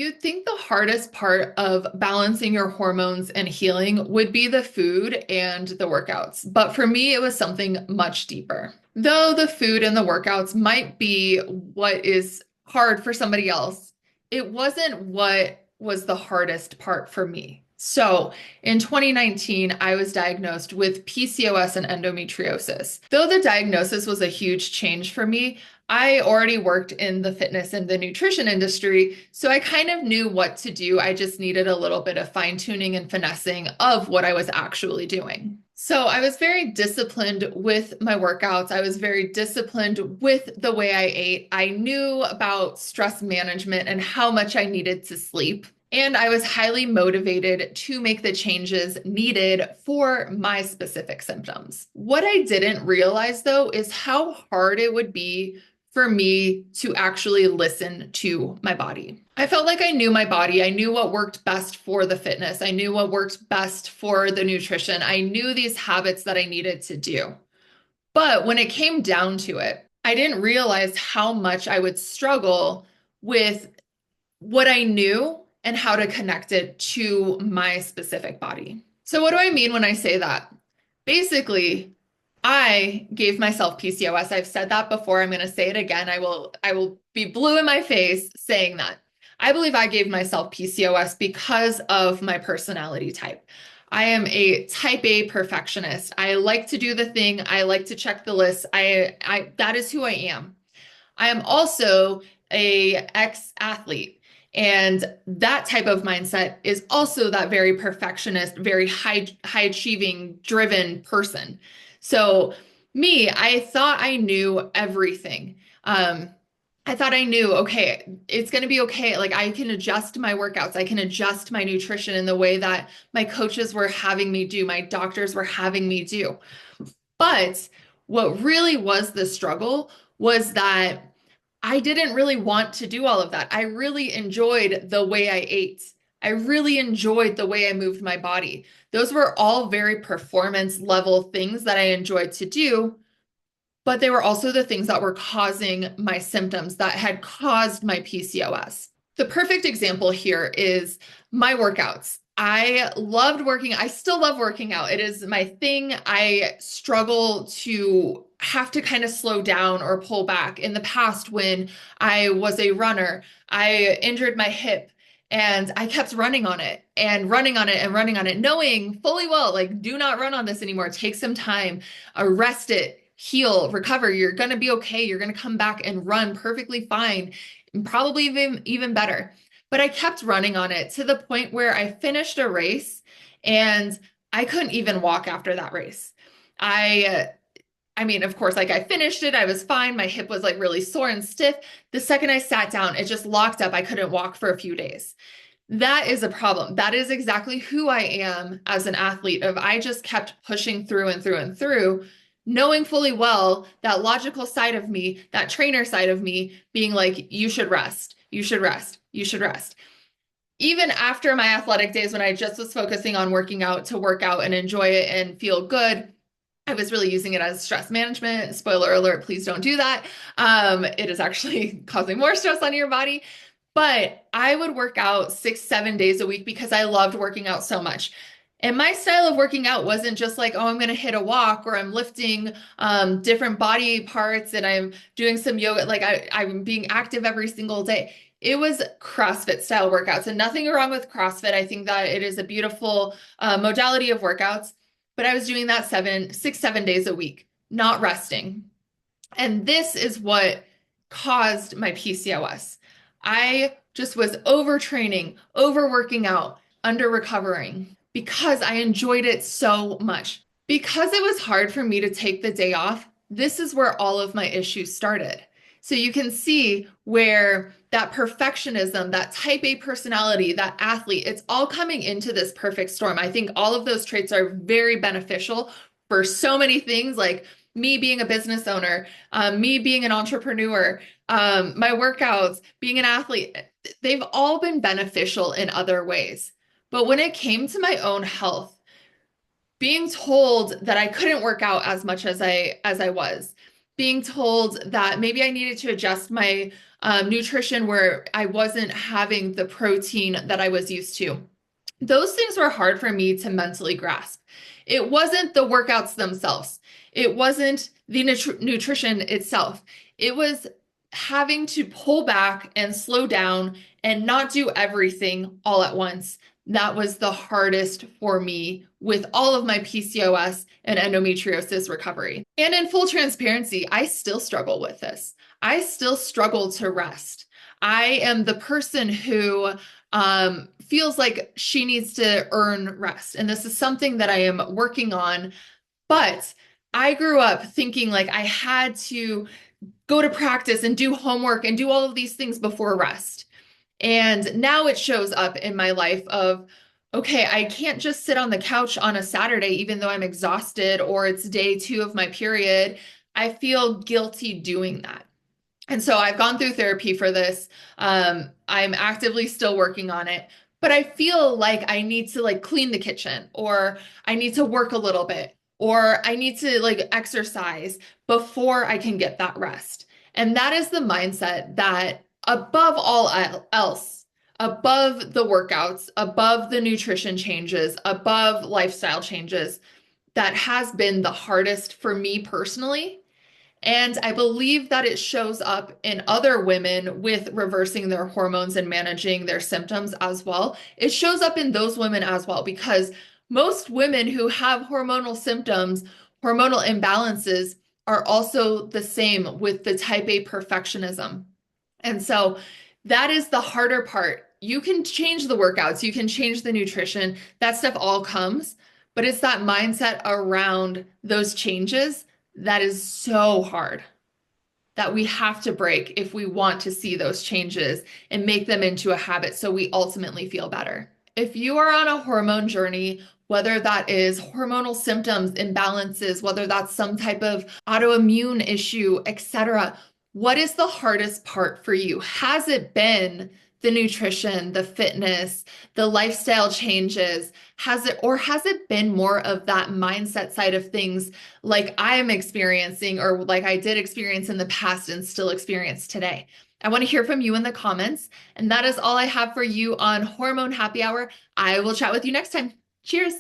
You'd think the hardest part of balancing your hormones and healing would be the food and the workouts. But for me, it was something much deeper. Though the food and the workouts might be what is hard for somebody else, it wasn't what was the hardest part for me. So in 2019, I was diagnosed with PCOS and endometriosis. Though the diagnosis was a huge change for me, I already worked in the fitness and the nutrition industry, so I kind of knew what to do. I just needed a little bit of fine tuning and finessing of what I was actually doing. So I was very disciplined with my workouts. I was very disciplined with the way I ate. I knew about stress management and how much I needed to sleep. And I was highly motivated to make the changes needed for my specific symptoms. What I didn't realize though is how hard it would be for me to actually listen to my body. I felt like I knew my body. I knew what worked best for the fitness. I knew what worked best for the nutrition. I knew these habits that I needed to do. But when it came down to it, I didn't realize how much I would struggle with what I knew and how to connect it to my specific body. So, what do I mean when I say that? Basically, I gave myself PCOS. I've said that before. I'm going to say it again. I will be blue in my face saying that. I believe I gave myself PCOS because of my personality type. I am a type A perfectionist. I like to do the thing. I like to check the list. I that is who I am. I am also a ex-athlete. And that type of mindset is also that very perfectionist, very high achieving, driven person. So me, I thought I knew everything. I thought I knew, okay, it's going to be okay. Like I can adjust my workouts. I can adjust my nutrition in the way that my coaches were having me do, my doctors were having me do. But what really was the struggle was that I didn't really want to do all of that. I really enjoyed the way I ate. I really enjoyed the way I moved my body. Those were all very performance level things that I enjoyed to do, but they were also the things that were causing my symptoms that had caused my PCOS. The perfect example here is my workouts. I loved working. I still love working out. It is my thing. I struggle to have to kind of slow down or pull back. In the past, when I was a runner, I injured my hip and I kept running on it and running on it and running on it, knowing fully well, like, do not run on this anymore. Take some time, rest it, heal, recover. You're going to be okay. You're going to come back and run perfectly fine, and probably even better. But I kept running on it to the point where I finished a race and I couldn't even walk after that race. I I mean, of course, like I finished it, I was fine. My hip was like really sore and stiff. The second I sat down, it just locked up. I couldn't walk for a few days. That is a problem. That is exactly who I am as an athlete. If I just kept pushing through and through and through, knowing fully well that logical side of me, that trainer side of me being like, you should rest, you should rest, you should rest. Even after my athletic days when I just was focusing on working out to work out and enjoy it and feel good, I was really using it as stress management. Spoiler alert, please don't do that. It is actually causing more stress on your body. But I would work out 6, 7 days a week because I loved working out so much. And my style of working out wasn't just like, oh, I'm going to hit a walk or I'm lifting different body parts and I'm doing some yoga. Like I'm being active every single day. It was CrossFit style workouts, and nothing wrong with CrossFit. I think that it is a beautiful modality of workouts, but I was doing that 6, 7 days a week, not resting. And this is what caused my PCOS. I just was overtraining, overworking out, under recovering because I enjoyed it so much. Because it was hard for me to take the day off, this is where all of my issues started. So you can see where that perfectionism, that type A personality, that athlete, it's all coming into this perfect storm. I think all of those traits are very beneficial for so many things, like me being a business owner, me being an entrepreneur, my workouts, being an athlete. They've all been beneficial in other ways. But when it came to my own health, being told that I couldn't work out as much as I was, being told that maybe I needed to adjust my nutrition where I wasn't having the protein that I was used to. Those things were hard for me to mentally grasp. It wasn't the workouts themselves. It wasn't the nutrition itself. It was having to pull back and slow down and not do everything all at once. That was the hardest for me with all of my PCOS and endometriosis recovery. And in full transparency, I still struggle with this. I still struggle to rest. I am the person who feels like she needs to earn rest. And this is something that I am working on. But I grew up thinking like I had to go to practice and do homework and do all of these things before rest. And now it shows up in my life of, okay, I can't just sit on the couch on a Saturday, even though I'm exhausted or it's day 2 of my period. I feel guilty doing that. And so I've gone through therapy for this. I'm actively still working on it, but I feel like I need to like clean the kitchen, or I need to work a little bit, or I need to like exercise before I can get that rest. And that is the mindset that above all else, above the workouts, above the nutrition changes, above lifestyle changes, that has been the hardest for me personally. And I believe that it shows up in other women with reversing their hormones and managing their symptoms as well. It shows up in those women as well, because most women who have hormonal symptoms, hormonal imbalances, are also the same with the type A perfectionism. And so that is the harder part. You can change the workouts, you can change the nutrition, that stuff all comes, but it's that mindset around those changes that is so hard, that we have to break if we want to see those changes and make them into a habit so we ultimately feel better. If you are on a hormone journey, whether that is hormonal symptoms, imbalances, whether that's some type of autoimmune issue, etc., what is the hardest part for you? Has it been the nutrition, the fitness, the lifestyle changes? Has it been more of that mindset side of things, like I'm experiencing, or like I did experience in the past and still experience today? I want to hear from you in the comments. And that is all I have for you on Hormone Happy Hour. I will chat with you next time. Cheers.